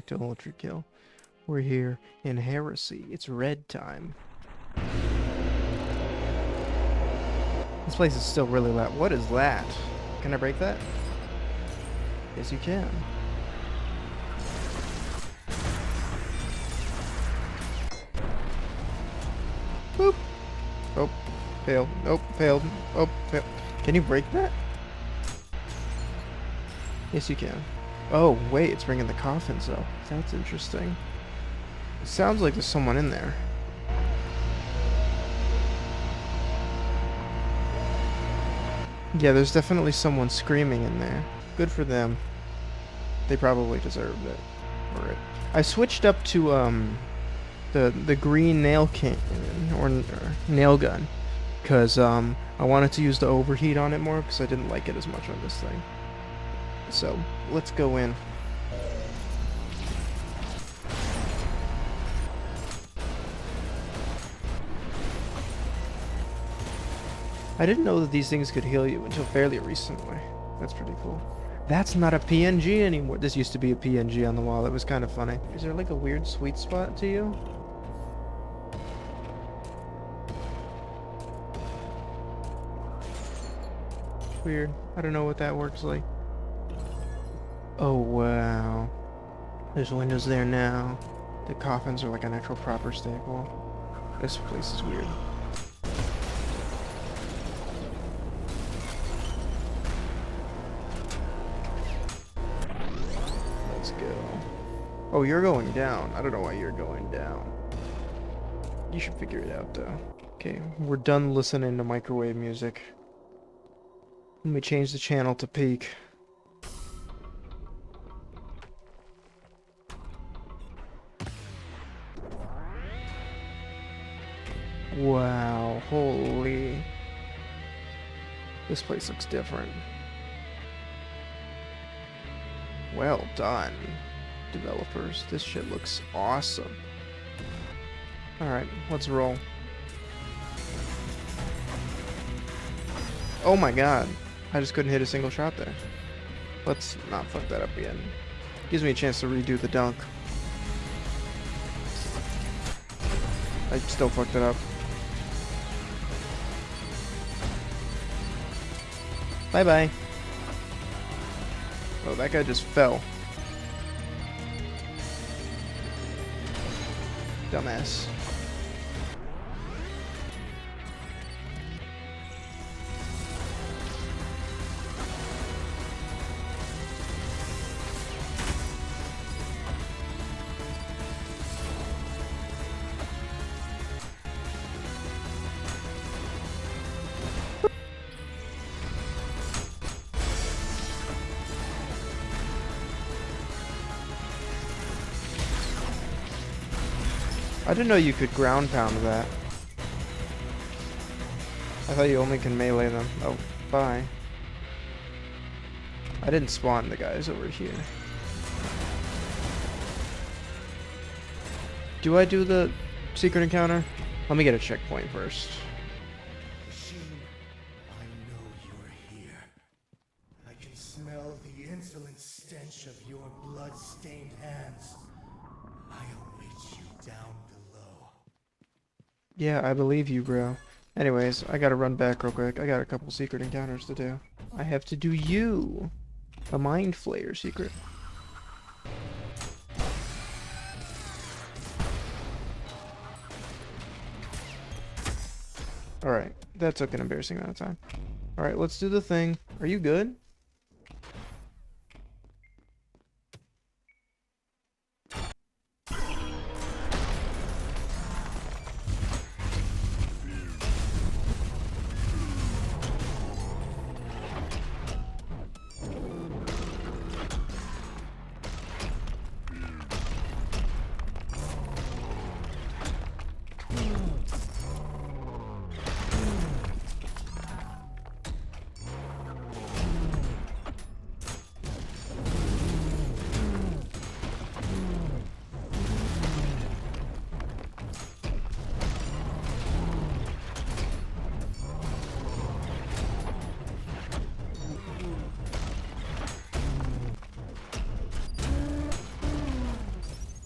to ULTRAKILL. We're here in Heresy. It's red time. This place is still really loud. What is that? Can I break that? Yes, you can. Boop. Oh, failed. Nope, failed. Oh, failed. Can you break that? Yes, you can. Oh, wait, it's bringing the coffins up. That's interesting. It sounds like there's someone in there. Yeah, there's definitely someone screaming in there. Good for them. They probably deserved it. Alright. I switched up to, the green nail can or nail gun. Because, I wanted to use the overheat on it more, because I didn't like it as much on this thing. So, let's go in. I didn't know that these things could heal you until fairly recently. That's pretty cool. That's not a PNG anymore. This used to be a PNG on the wall. That was kind of funny. Is there like a weird sweet spot to you? Weird. I don't know what that works like. Oh, wow. There's windows there now. The coffins are like an actual proper staple. This place is weird. Let's go. Oh, you're going down. I don't know why you're going down. You should figure it out, though. Okay, we're done listening to microwave music. Let me change the channel to peak. Wow, holy. This place looks different. Well done, developers. This shit looks awesome. Alright, let's roll. Oh my god. I just couldn't hit a single shot there. Let's not fuck that up again. Gives me a chance to redo the dunk. I still fucked it up. Bye-bye. Oh, that guy just fell. Dumbass. I didn't know you could ground pound that. I thought you only can melee them. Oh, bye. I didn't spawn the guys over here. Do I do the secret encounter? Let me get a checkpoint first. Machine, I know you're here. I can smell the insolent stench of your blood-stained hands. I await you down below. Yeah, I believe you, bro. Anyways, I gotta run back real quick. I got a couple secret encounters to do. I have to do you. A Mind Flayer secret. Alright, that took an embarrassing amount of time. Alright, let's do the thing. Are you good?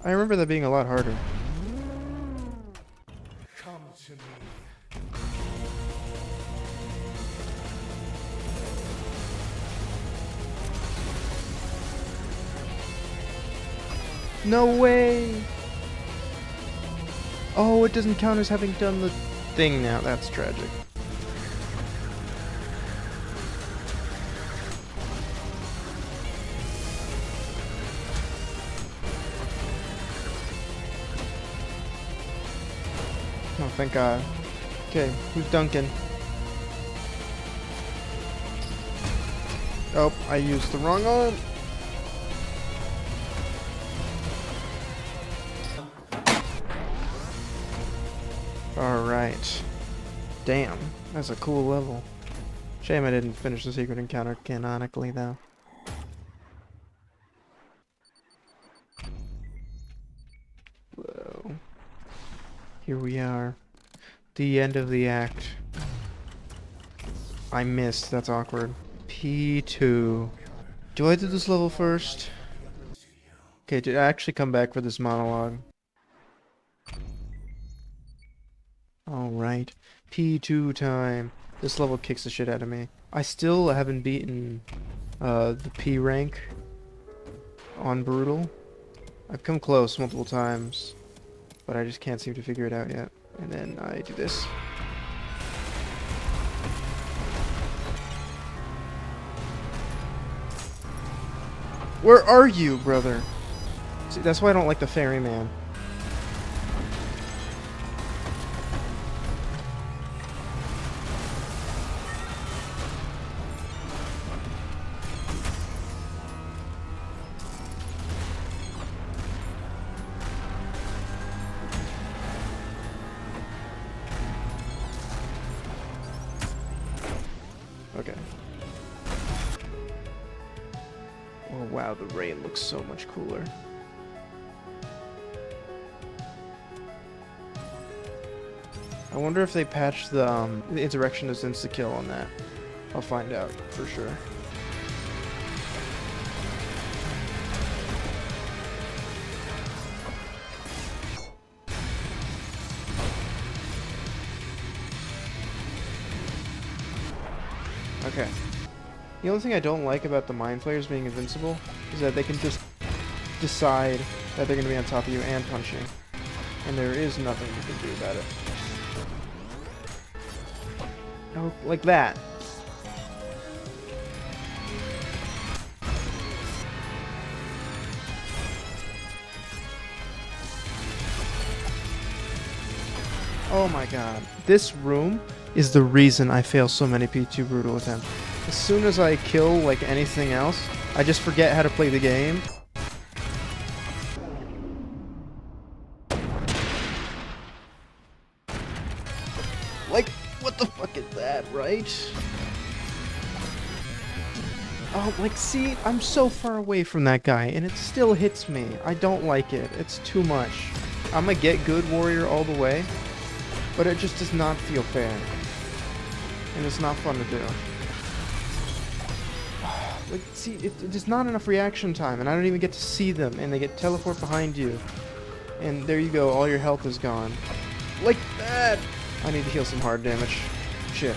I remember that being a lot harder. Come to me. No way! Oh, it doesn't count as having done the thing now. That's tragic. Oh, thank God. Okay, who's Duncan? Oh, I used the wrong arm. Alright. Damn, that's a cool level. Shame I didn't finish the secret encounter canonically, though. Whoa. Here we are. The end of the act. I missed, that's awkward. P2. Do I do this level first? Okay, did I actually come back for this monologue? Alright. P2 time. This level kicks the shit out of me. I still haven't beaten the P rank on Brutal. I've come close multiple times, but I just can't seem to figure it out yet. And then I do this. Where are you, brother? See, that's why I don't like the ferryman. Okay. Oh wow, the rain looks so much cooler. I wonder if they patched the insurrectionist insta-kill on that. I'll find out for sure. Okay. The only thing I don't like about the Mind Flayers being invincible is that they can just decide that they're going to be on top of you and punch you. And there is nothing you can do about it. Oh, like that. Oh my god. This room is the reason I fail so many P2 brutal attempts. As soon as I kill like anything else, I just forget how to play the game. Like, what the fuck is that, right? Oh, like, see, I'm so far away from that guy, and it still hits me. I don't like it. It's too much. I'm a get good warrior all the way, but it just does not feel fair. And it's not fun to do. Like, see, there's not enough reaction time, and I don't even get to see them, and they get teleport behind you. And there you go, all your health is gone. Like that! I need to heal some hard damage. Shit.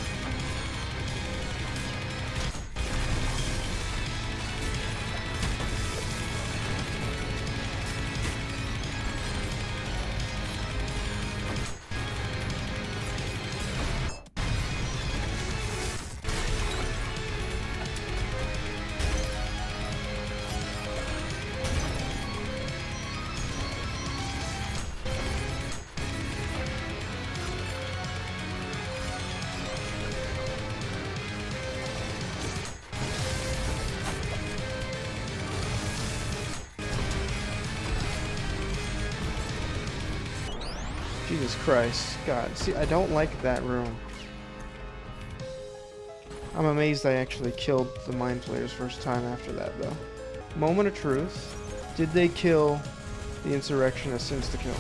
Jesus Christ. God. See, I don't like that room. I'm amazed I actually killed the Mind Flayers first time after that, though. Moment of truth. Did they kill the insurrectionists insta-kill?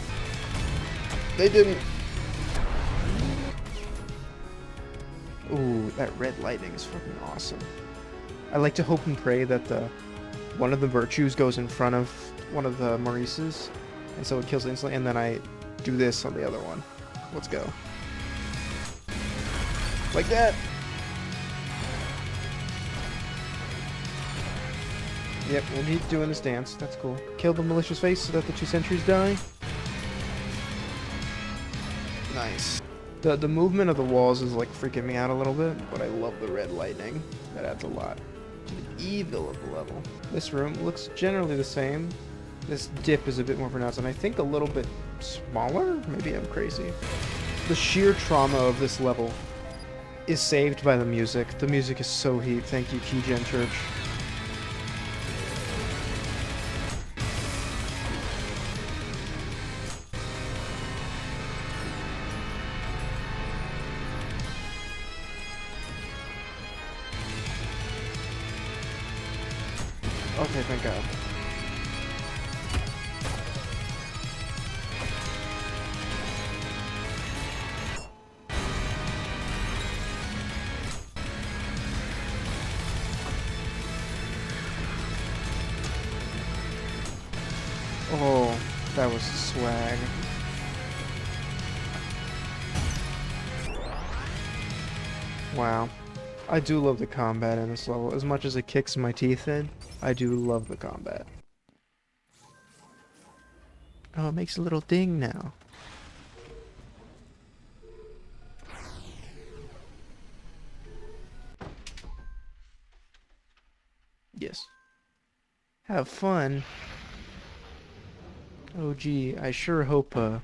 They didn't. Ooh, that red lightning is fucking awesome. I like to hope and pray that one of the virtues goes in front of one of the Maurices, and so it kills instantly, and then I do this on the other one. Let's go. Like that! Yep, we'll keep doing this dance. That's cool. Kill the malicious face so that the 2 sentries die. Nice. The movement of the walls is like freaking me out a little bit, but I love the red lightning. That adds a lot to the evil of the level. This room looks generally the same. This dip is a bit more pronounced, and I think a little bit smaller? Maybe I'm crazy. The sheer trauma of this level is saved by the music. The music is so heat. Thank you, Keygen Church. Okay, thank God. Oh, that was swag. Wow. I do love the combat in this level. As much as it kicks my teeth in, I do love the combat. Oh, it makes a little ding now. Yes. Have fun. Oh gee, I sure hope a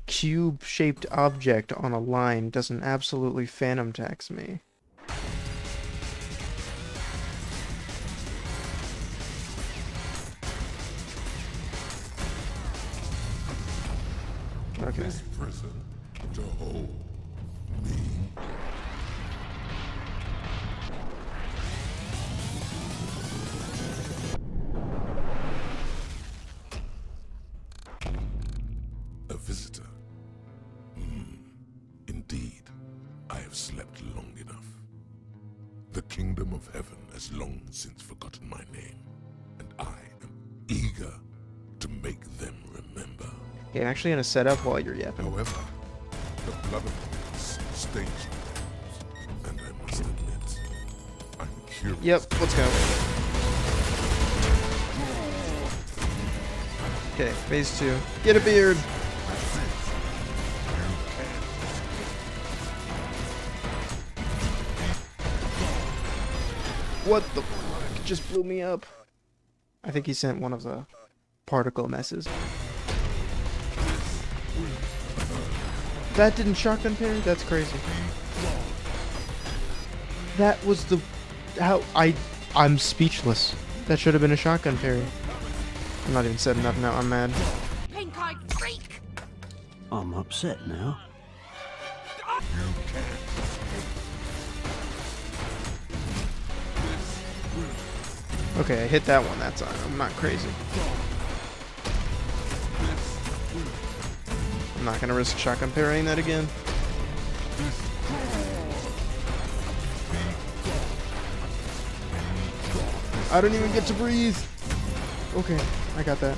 cube-shaped object on a line doesn't absolutely phantom tax me. Okay. This prison to hold me. A visitor. Indeed, I have slept long enough. The kingdom of heaven has long since forgotten my name, and I am eager to make them remember. Okay, I'm actually gonna set up while you're yapping. However, the blood of kings stains your hands, and I must admit, I'm curious. Yep, let's go. Okay, phase 2. Get a beard! What the fuck? It just blew me up. I think he sent one of the particle messes. That didn't shotgun parry? That's crazy. That was the... I'm speechless. That should have been a shotgun parry. I'm not even setting up now, I'm mad. Pink-eyed freak! I'm upset now. Okay, I hit that one that time. I'm not crazy. I'm not gonna risk shotgun parrying that again. I don't even get to breathe. Okay, I got that.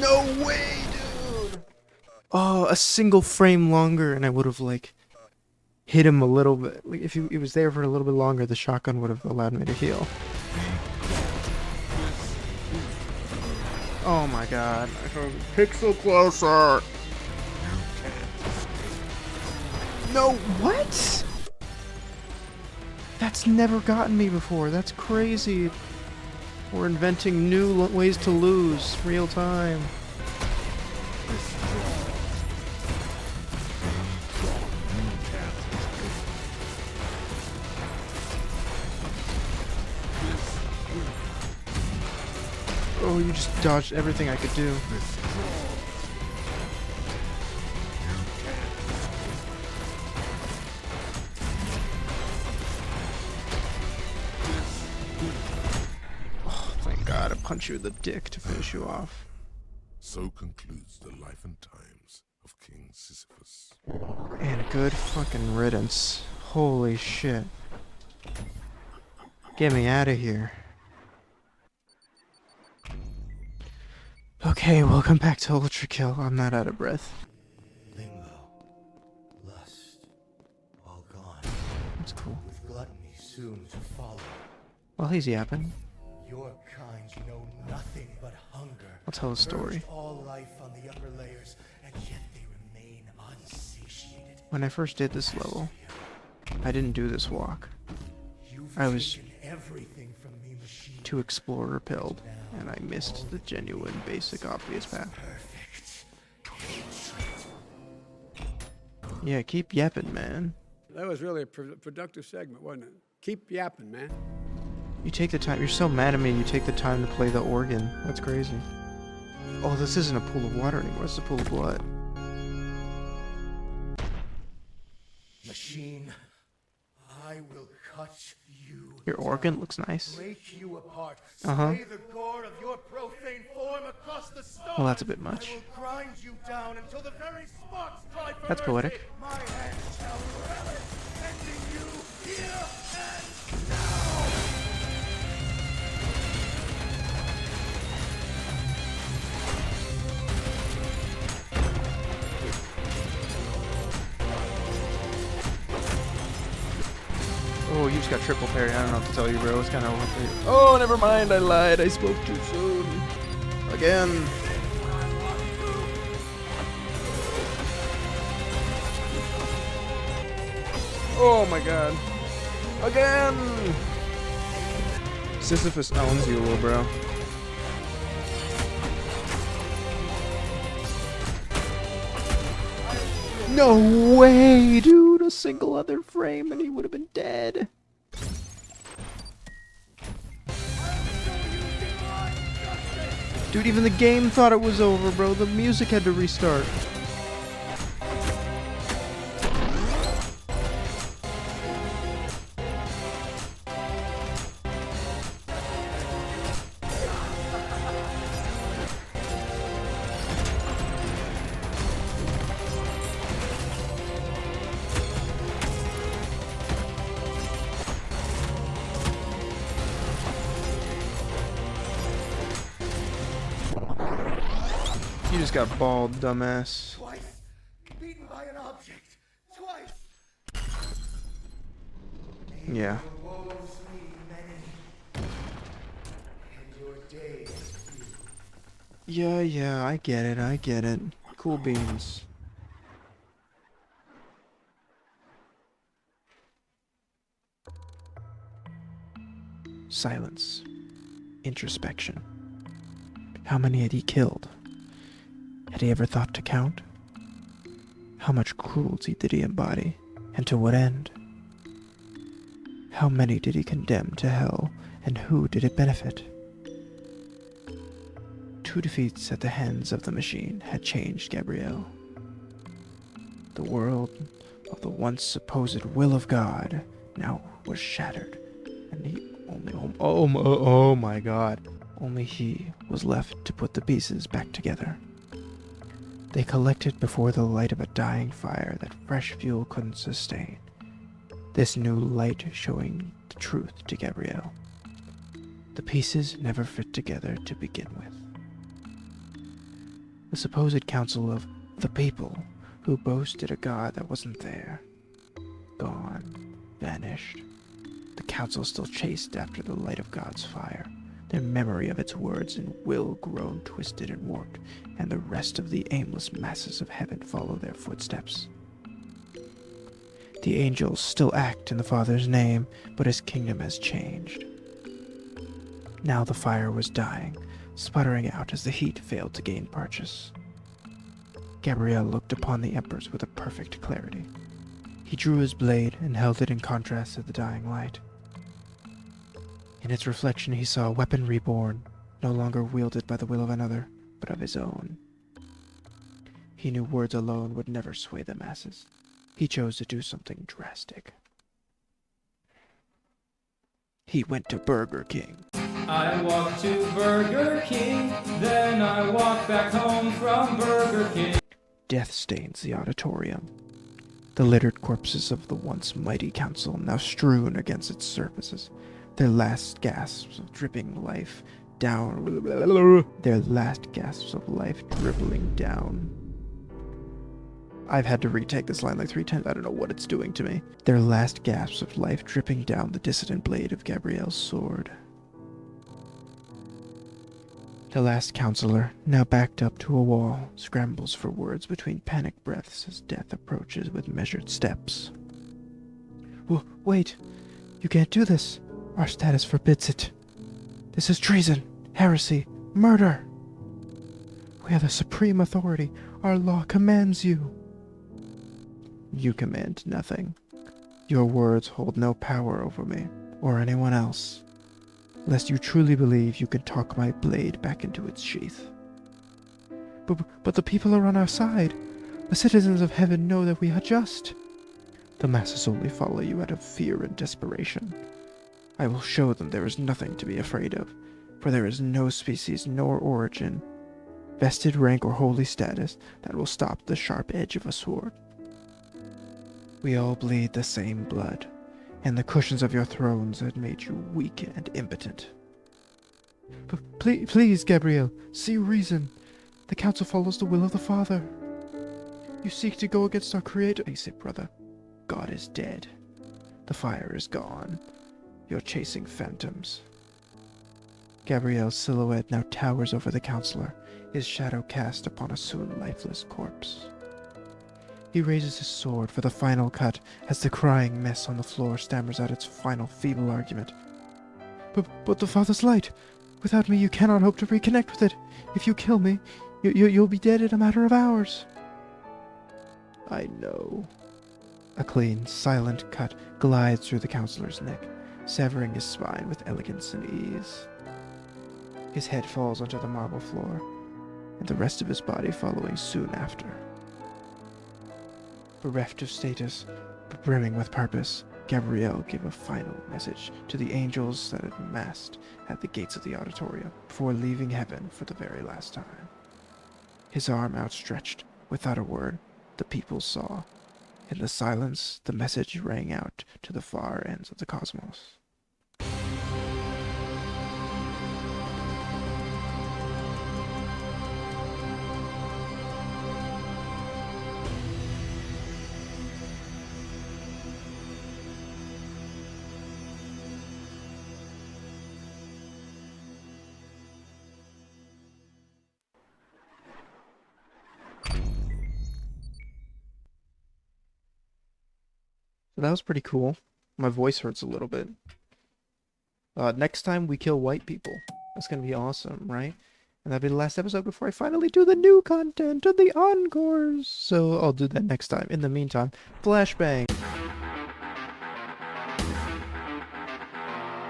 No way, dude! Oh, a single frame longer and I would have, like, hit him a little bit. Like, if he was there for a little bit longer, the shotgun would have allowed me to heal. Oh my god. Pixel closer! No, what? That's never gotten me before. That's crazy. We're inventing new ways to lose real time. Oh, you just dodged everything I could do. Oh, thank God, I punch you in the dick to finish you off. So concludes the life and times of King Sisyphus. And good fucking riddance. Holy shit. Get me out of here. Okay, welcome back to ULTRAKILL. I'm not out of breath. Lingo, lust, all gone. That's cool. With gluttony soon to follow. Well, he's yapping. Your kind know nothing but hunger. I'll tell a story. Purged all life on the upper layers, and yet they remain unsatiated. When I first did this level, I didn't do this walk. You've I was taken everything from me, machine. too explorer pilled, and I missed the genuine, basic, obvious path. Yeah, keep yapping, man. That was really a productive segment, wasn't it? Keep yapping, man. You take the time. You're so mad at me. You take the time to play the organ. That's crazy. Oh, this isn't a pool of water anymore. It's a pool of blood. Machine, I will cut you. Your organ looks nice. Break you apart. Uh-huh. Spray the gore of your profane form across the stars. Well, that's a bit much. I will grind you down until the very sparks cry for That's mercy. poetic. My hands shall relish, ending you here and now. Oh, you just got triple parry. I don't know what to tell you, bro. It's kind of... Oh, never mind. I lied. I spoke too soon. Again. Oh my god. Again! Sisyphus owns you, little bro. No way, dude! A single other frame and he would have been dead. Dude, even the game thought it was over, bro. The music had to restart. You just got bald, dumbass. Twice, beaten by an object. Twice. Yeah. Your woes me many, and your days few. Yeah, I get it. Cool beans. Silence. Introspection. How many had he killed? Had he ever thought to count? How much cruelty did he embody, and to what end? How many did he condemn to hell, and who did it benefit? 2 defeats at the hands of the machine had changed Gabrielle. The world of the once supposed will of God now was shattered, and he oh my god, only he was left to put the pieces back together. They collected before the light of a dying fire that fresh fuel couldn't sustain. This new light showing the truth to Gabrielle. The pieces never fit together to begin with. The supposed council of the people who boasted a god that wasn't there. Gone, vanished. The council still chased after the light of God's fire, their memory of its words and will grown twisted and warped, and the rest of the aimless masses of heaven follow their footsteps. The angels still act in the Father's name, but his kingdom has changed. Now the fire was dying, sputtering out as the heat failed to gain purchase. Gabriel looked upon the embers with a perfect clarity. He drew his blade and held it in contrast to the dying light. In its reflection he saw a weapon reborn, no longer wielded by the will of another, but of his own. He knew words alone would never sway the masses. He chose to do something drastic. He went to Burger King. I walked to Burger King, then I walked back home from Burger King. Death stains the auditorium. The littered corpses of the once mighty council now strewn against its surfaces. Their last gasps of dripping life down. Their last gasps of life dribbling down. I've had to retake this line like 3 times. I don't know what it's doing to me. Their last gasps of life dripping down the dissident blade of Gabrielle's sword. The last counselor, now backed up to a wall, scrambles for words between panic breaths as death approaches with measured steps. Wait! You can't do this! Our status forbids it. This is treason, heresy, murder! We are the supreme authority. Our law commands you. You command nothing. Your words hold no power over me, or anyone else, lest you truly believe you can talk my blade back into its sheath. But the people are on our side. The citizens of heaven know that we are just. The masses only follow you out of fear and desperation. I will show them there is nothing to be afraid of, for there is no species nor origin, vested rank or holy status that will stop the sharp edge of a sword. We all bleed the same blood, and the cushions of your thrones have made you weak and impotent. Please, Gabrielle, see reason. The council follows the will of the Father. You seek to go against our Creator. Face it, brother. God is dead. The fire is gone. You're chasing phantoms. Gabrielle's silhouette now towers over the counselor, his shadow cast upon a soon lifeless corpse. He raises his sword for the final cut as the crying mess on the floor stammers out its final feeble argument. But the Father's light! Without me you cannot hope to reconnect with it. If you kill me, you'll be dead in a matter of hours. I know. A clean, silent cut glides through the counselor's neck, severing his spine with elegance and ease. His head falls onto the marble floor, and the rest of his body following soon after. Bereft of status, but brimming with purpose, Gabrielle gave a final message to the angels that had massed at the gates of the auditorium before leaving heaven for the very last time. His arm outstretched, without a word, the people saw. In the silence, the message rang out to the far ends of the cosmos. So that was pretty cool. My voice hurts a little bit. Next time we kill white people. That's gonna be awesome, right? And that'll be the last episode before I finally do the new content and the encores. So I'll do that next time. In the meantime, flashbang.